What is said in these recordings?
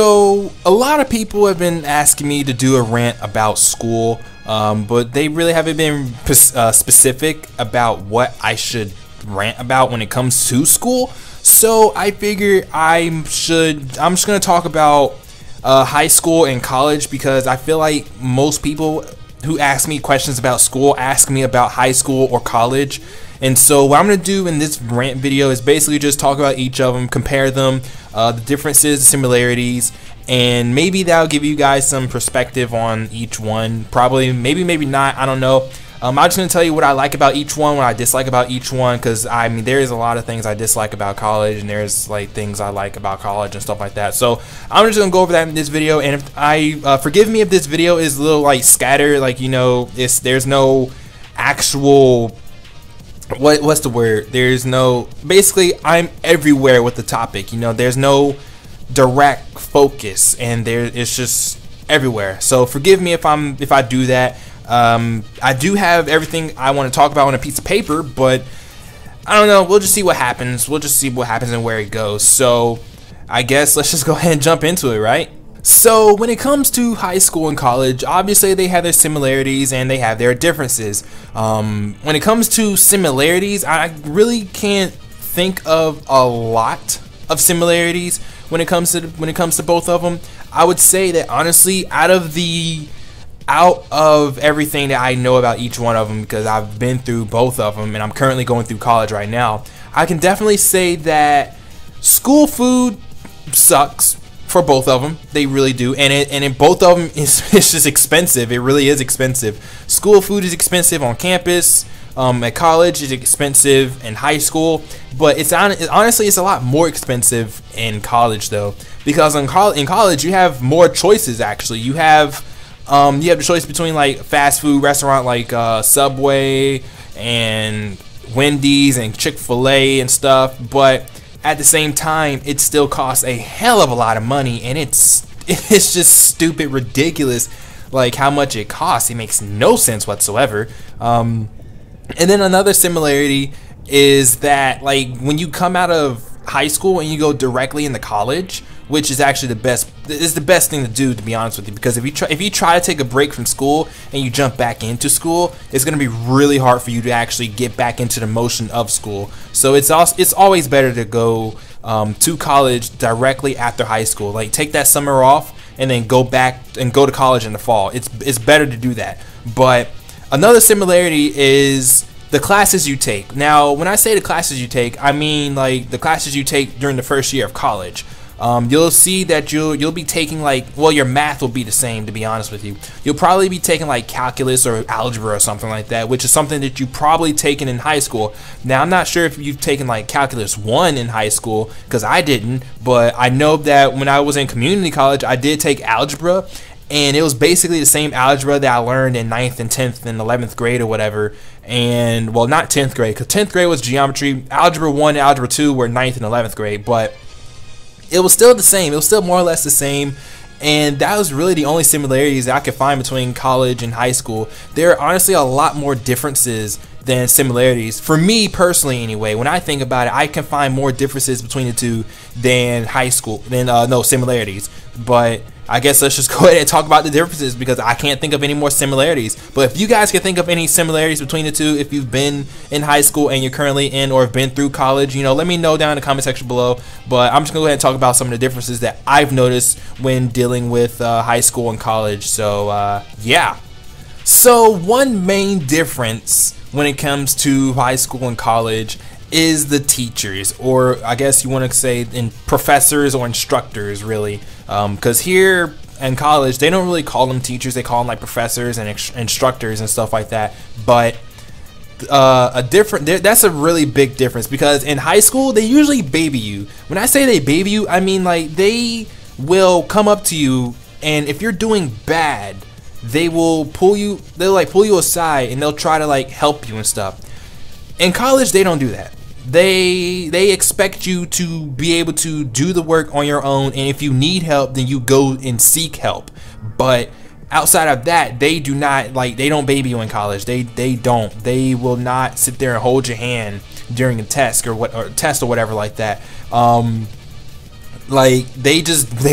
So a lot of people have been asking me to do a rant about school, but they really haven't been specific about what I should rant about when it comes to school. So I figured I'm just gonna talk about high school and college, because I feel like most people who ask me questions about school ask me about high school or college. And so what I'm going to do in this rant video is basically just talk about each of them, compare them, the differences, the similarities, and maybe that'll give you guys some perspective on each one. Probably, maybe not, I don't know. I'm just going to tell you what I like about each one, what I dislike about each one, because I mean there is a lot of things I dislike about college, and there's like things I like about college and stuff like that. So I'm just going to go over that in this video, and if I forgive me if this video is a little like scattered, like, you know, there's no actual what's the word? There's no, basically I'm everywhere with the topic, you know, there's no direct focus, and it's just everywhere. So forgive me if I do that. I do have everything I want to talk about on a piece of paper, but I don't know, we'll just see what happens. We'll just see what happens and where it goes. So I guess let's just go ahead and jump into it, right? So when it comes to high school and college, obviously they have their similarities and they have their differences. When it comes to similarities, I really can't think of a lot of similarities when it comes to both of them. I would say that honestly, out of everything that I know about each one of them, because I've been through both of them and I'm currently going through college right now, I can definitely say that school food sucks for both of them. They really do, and in both of them it's just expensive. It really is expensive. School food is expensive on campus. At college it's expensive in high school, but honestly it's a lot more expensive in college though, because in college you have more choices. Actually, you have the choice between like fast food restaurant like Subway and Wendy's and Chick-fil-A and stuff, but at the same time it still costs a hell of a lot of money, and it's just stupid ridiculous like how much it costs. It makes no sense whatsoever. And then another similarity is that like when you come out of high school and you go directly into college, which is actually the best thing to do, to be honest with you, because if you try to take a break from school and you jump back into school, it's going to be really hard for you to actually get back into the motion of school. So it's always better to go to college directly after high school. Like take that summer off and then go back and go to college in the fall. It's better to do that. But another similarity is the classes you take. Now, when I say the classes you take, I mean like the classes you take during the first year of college. You'll see that you'll be taking like, well, your math will be the same, to be honest with you. You'll probably be taking like calculus or algebra or something like that, which is something that you probably taken in high school. Now, I'm not sure if you've taken like calculus 1 in high school, because I didn't, but I know that when I was in community college, I did take algebra, and it was basically the same algebra that I learned in 9th and 10th and 11th grade or whatever. And well, not 10th grade, because 10th grade was geometry. Algebra 1 and algebra 2 were 9th and 11th grade, but it was still the same. It was still more or less the same, and that was really the only similarities that I could find between college and high school. There are honestly a lot more differences than similarities. For me personally anyway, when I think about it, I can find more differences between the two than similarities. But I guess let's just go ahead and talk about the differences, because I can't think of any more similarities. But if you guys can think of any similarities between the two, if you've been in high school and you're currently in or have been through college, you know, let me know down in the comment section below. But I'm just gonna go ahead and talk about some of the differences that I've noticed when dealing with high school and college. So yeah. So one main difference when it comes to high school and college is the teachers, or I guess you want to say in professors or instructors, really, because here in college they don't really call them teachers, they call them like professors and instructors and stuff like that. But that's a really big difference, because in high school they usually baby you. When I say they baby you, I mean like they will come up to you, and if you're doing bad, they'll pull you aside and they'll try to like help you and stuff. In college they don't do that. They expect you to be able to do the work on your own, and if you need help, then you go and seek help. But outside of that, they don't baby you in college. They will not sit there and hold your hand during a test or whatever like that. Like they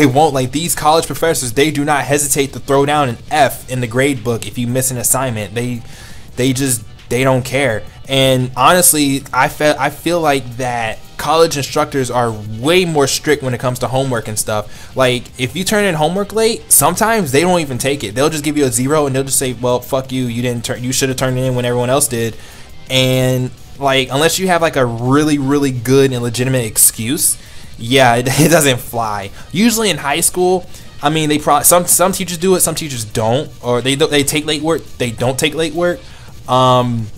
won't, like these college professors, they do not hesitate to throw down an F in the grade book if you miss an assignment. They don't care. And honestly, I feel like that college instructors are way more strict when it comes to homework and stuff. Like if you turn in homework late, sometimes they don't even take it. They'll just give you a 0 and they'll just say, well, fuck you, you should have turned it in when everyone else did. And like unless you have like a really good and legitimate excuse, yeah, it doesn't fly. Usually in high school, I mean, they probably some teachers do it, some teachers don't, or they take late work, they don't take late work, and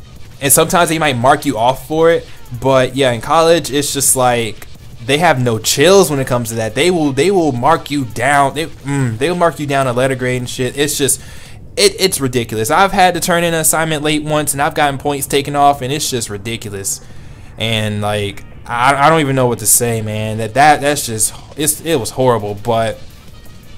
sometimes they might mark you off for it. But yeah, in college, it's just like they have no chills when it comes to that. They will mark you down. They'll mark you down a letter grade and shit. It's just it's ridiculous. I've had to turn in an assignment late once, and I've gotten points taken off, and it's just ridiculous. And like I don't even know what to say, man. That's just it was horrible. But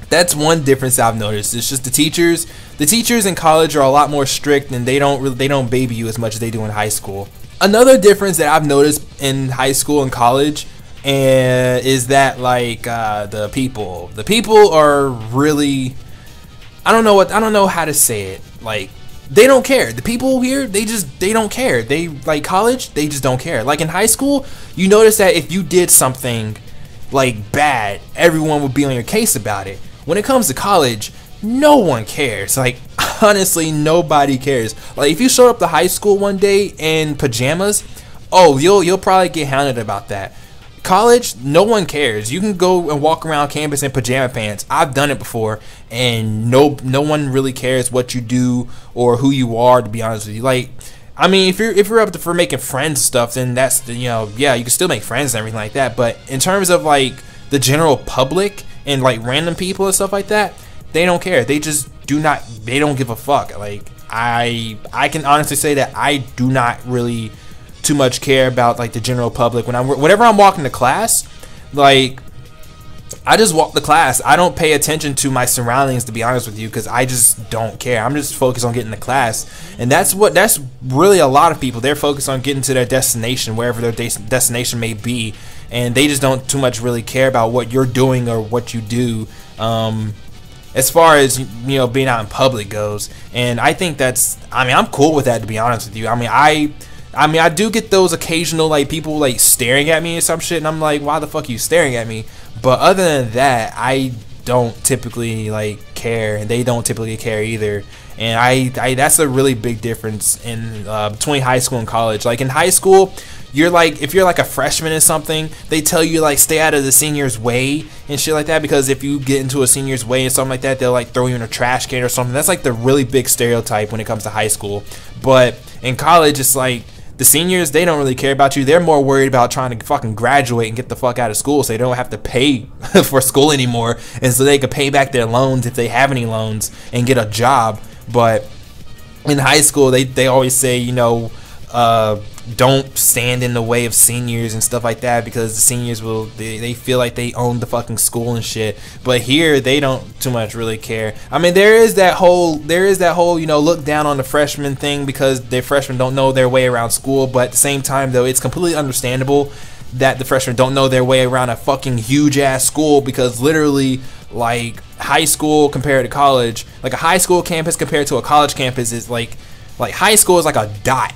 that's one difference I've noticed. It's just the teachers. The teachers in college are a lot more strict, and they don't baby you as much as they do in high school. Another difference that I've noticed in high school and college is that like the people are really, I don't know how to say it. Like they don't care. The people here, they don't care. They like college, they just don't care. Like in high school, you notice that if you did something like bad, everyone would be on your case about it. When it comes to college, no one cares. Like honestly, nobody cares. Like if you showed up to high school one day in pajamas, oh, you'll probably get hounded about that. College, no one cares. You can go and walk around campus in pajama pants. I've done it before, and no one really cares what you do or who you are, to be honest with you. Like, I mean, if you're up for making friends and stuff, then that's the, yeah, you can still make friends and everything like that. But in terms of like the general public and like random people and stuff like that, they don't care. They just they don't give a fuck. Like I can honestly say that I do not really too much care about like the general public. Whenever I'm walking to class, like I just walk the class. I don't pay attention to my surroundings, to be honest with you, because I just don't care. I'm just focused on getting to class, and that's really a lot of people. They're focused on getting to their destination, wherever their destination may be, and they just don't too much really care about what you're doing or what you do. As far as being out in public goes, and I think I'm cool with that, to be honest with you. I mean, I do get those occasional like people like staring at me or some shit, and I'm like, why the fuck are you staring at me? But other than that, I don't typically like care, and they don't typically care either. And I that's a really big difference in between high school and college. Like in high school, if you're like a freshman or something, they tell you like stay out of the seniors' way and shit like that, because if you get into a senior's way and something like that, they'll like throw you in a trash can or something. That's like the really big stereotype when it comes to high school. But in college, it's like the seniors, they don't really care about you. They're more worried about trying to fucking graduate and get the fuck out of school so they don't have to pay for school anymore, and so they can pay back their loans if they have any loans and get a job. But in high school, they always say, don't stand in the way of seniors and stuff like that, because the seniors they feel like they own the fucking school and shit. But here they don't too much really care. I mean, there is that whole look down on the freshman thing, because the freshmen don't know their way around school. But at the same time though, it's completely understandable that the freshmen don't know their way around a fucking huge ass school, because literally like high school compared to college, like a high school campus compared to a college campus is like high school is like a dot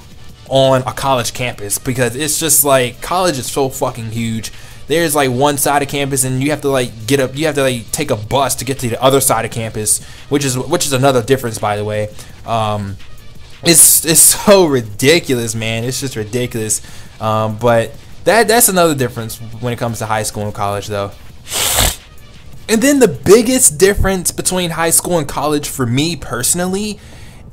on a college campus, because it's just like college is so fucking huge. There's like one side of campus, and you have to like take a bus to get to the other side of campus, which is another difference, by the way. It's so ridiculous, man. It's just ridiculous. But that's another difference when it comes to high school and college, though. And then the biggest difference between high school and college for me personally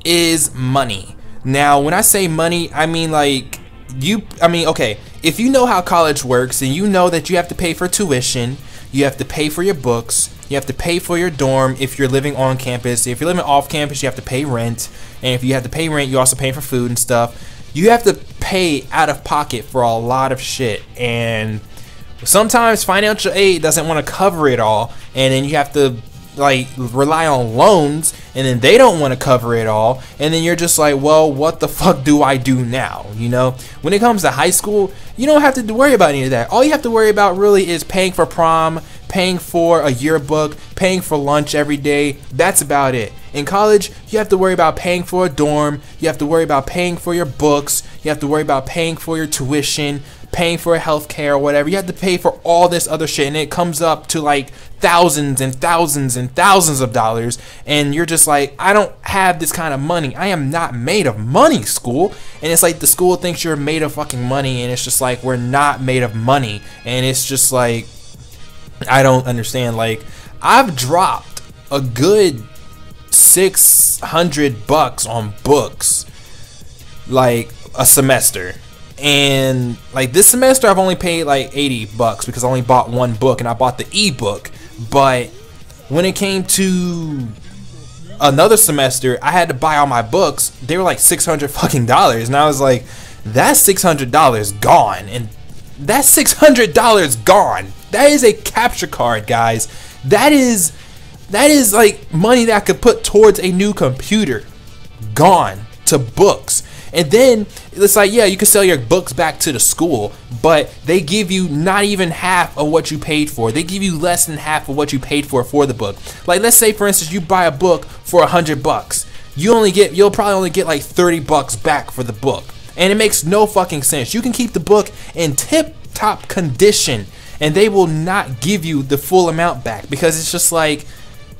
is money. Now, when I say money, I mean like okay, if you know how college works, and you know that you have to pay for tuition, you have to pay for your books, you have to pay for your dorm if you're living on campus. If you're living off campus, you have to pay rent, and if you have to pay rent, you also pay for food and stuff. You have to pay out of pocket for a lot of shit, and sometimes financial aid doesn't want to cover it all, and then you have to like rely on loans, and then they don't want to cover it all, and then you're just like, well, what the fuck do I do now? When it comes to high school, you don't have to worry about any of that. All you have to worry about really is paying for prom, paying for a yearbook, paying for lunch every day. That's about it. In college, you have to worry about paying for a dorm, you have to worry about paying for your books, you have to worry about paying for your tuition, paying for healthcare or whatever. You have to pay for all this other shit, and it comes up to like thousands and thousands and thousands of dollars, and you're just like, I don't have this kind of money. I am not made of money, school. And it's like the school thinks you're made of fucking money, and it's just like, we're not made of money. And it's just like, I don't understand. Like, I've dropped a good $600 on books like a semester, and like this semester I've only paid like $80 because I only bought one book, and I bought the ebook. But when it came to another semester, I had to buy all my books. They were like $600 fucking dollars, and I was like, that's $600 gone. And that's $600 gone. That is a capture card, guys. That is like money that I could put towards a new computer. Gone to books. And then it's like, yeah, you can sell your books back to the school, but they give you not even half of what you paid for. They give you less than half of what you paid for the book. Like, let's say for instance you buy a book for $100. You'll probably only get like $30 back for the book. And it makes no fucking sense. You can keep the book in tip-top condition and they will not give you the full amount back, because it's just like,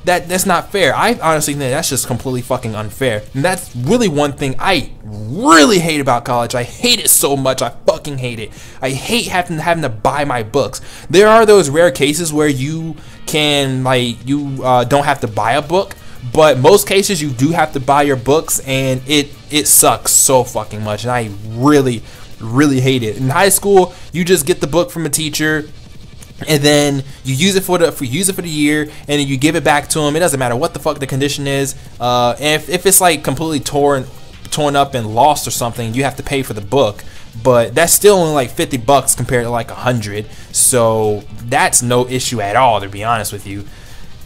that's not fair. I honestly think that's just completely fucking unfair. And that's really one thing I really hate about college. I hate it so much. I fucking hate it. I hate having to buy my books. There are those rare cases where you can, like, you don't have to buy a book, but most cases you do have to buy your books, and it sucks so fucking much. And I really hate it. In high school, you just get the book from a teacher, and then you use it for the year, and then you give it back to them. It doesn't matter what the fuck the condition is. And if it's like completely torn up and lost or something, you have to pay for the book. But that's still only like $50 compared to like $100. So that's no issue at all, to be honest with you.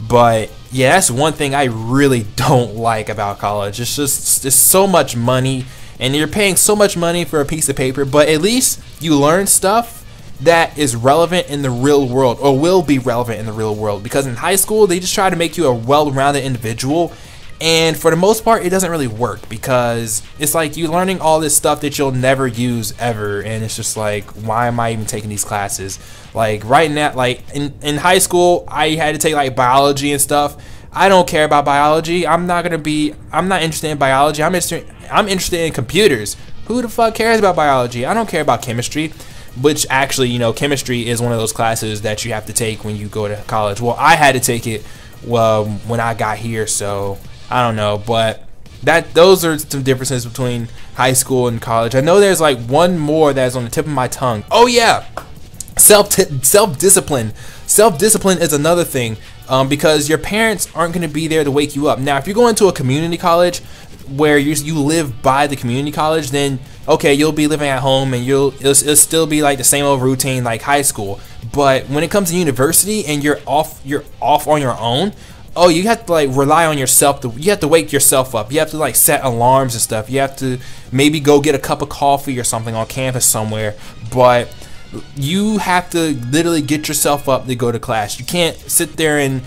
But yeah, that's one thing I really don't like about college. It's so much money, and you're paying so much money for a piece of paper. But at least you learn stuff that is relevant in the real world, or will be relevant in the real world. Because in high school, they just try to make you a well-rounded individual, and for the most part, it doesn't really work, because it's like you're learning all this stuff that you'll never use ever, and it's just like, why am I even taking these classes? Like right now, like in high school, I had to take like biology and stuff. I don't care about biology. I'm not interested in biology. I'm interested in computers. Who the fuck cares about biology? I don't care about chemistry. Which actually, you know, chemistry is one of those classes that you have to take when you go to college. Well, I had to take it when I got here, so I don't know. But those are some differences between high school and college. I know there's like one more that's on the tip of my tongue. Oh yeah, self-discipline. Self-discipline is another thing, because your parents aren't going to be there to wake you up. Now, if you're going to a community college where you live by the community college, then okay, you'll be living at home, and it'll still be like the same old routine like high school. But when it comes to university and you're off on your own, oh, you have to like rely on yourself. You have to wake yourself up. You have to like set alarms and stuff. You have to maybe go get a cup of coffee or something on campus somewhere. But you have to literally get yourself up to go to class. You can't sit there and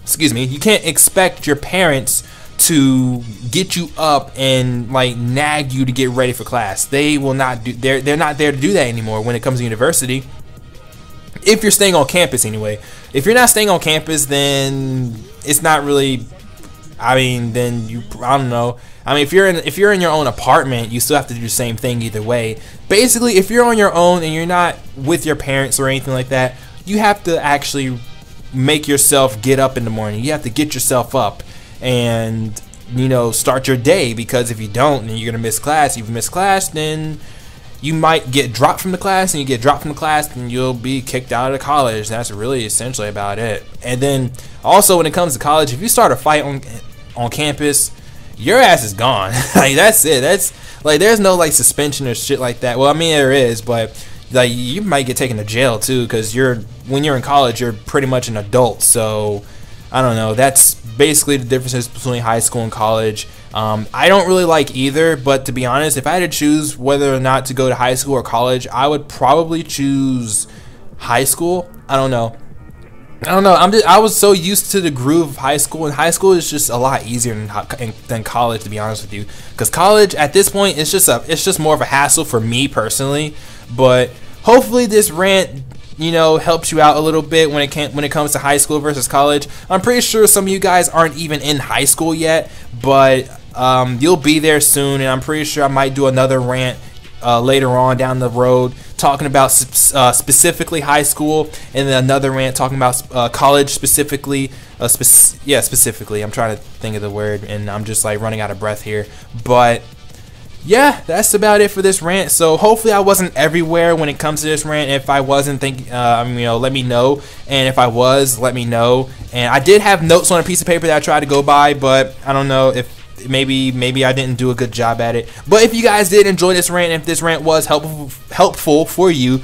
you can't expect your parents to get you up and like nag you to get ready for class. They will not do. They're not there to do that anymore when it comes to university. If you're staying on campus anyway. If you're not staying on campus, then it's not really. I mean, then I don't know. I mean, if you're in your own apartment, you still have to do the same thing either way. Basically, if you're on your own and you're not with your parents or anything like that, you have to actually make yourself get up in the morning. You have to get yourself up and, you know, start your day, because if you don't, then you're gonna miss class. If you miss class, then you might get dropped from the class, and you get dropped from the class, then you'll be kicked out of college. That's really essentially about it. And then also, when it comes to college, if you start a fight on campus, your ass is gone. Like, that's it. That's like, there's no like suspension or shit like that. Well, I mean, there is, but like, you might get taken to jail too, because when you're in college, you're pretty much an adult. So I don't know. That's basically the differences between high school and college. I don't really like either, but to be honest, if I had to choose whether or not to go to high school or college, I would probably choose high school. I don't know. I don't know. I was so used to the groove of high school, and high school is just a lot easier than college, to be honest with you. Because college at this point it's just more of a hassle for me personally. But hopefully this rant, you know, helps you out a little bit when it comes to high school versus college. I'm pretty sure some of you guys aren't even in high school yet, but you'll be there soon, and I'm pretty sure I might do another rant later on down the road talking about specifically high school, and then another rant talking about college specifically. Specifically. I'm trying to think of the word, and I'm just like running out of breath here. But yeah, that's about it for this rant. So hopefully I wasn't everywhere when it comes to this rant. If I wasn't, you know, let me know. And if I was, let me know. And I did have notes on a piece of paper that I tried to go by, but I don't know if maybe I didn't do a good job at it. But if you guys did enjoy this rant, if this rant was helpful for you,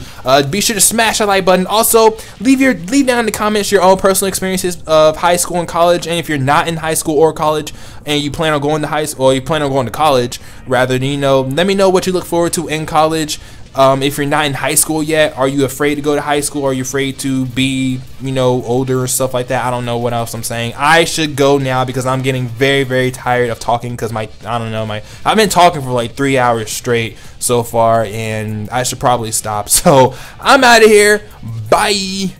be sure to smash that like button. Also, leave down in the comments your own personal experiences of high school and college. And if you're not in high school or college and you plan on going to high school, or you plan on going to college rather, you know, let me know what you look forward to in college. If you're not in high school yet, are you afraid to go to high school? Are you afraid to be, you know, older or stuff like that? I don't know what else I'm saying. I should go now because I'm getting very, very tired of talking because I've been talking for like 3 hours straight so far, and I should probably stop. So I'm out of here. Bye.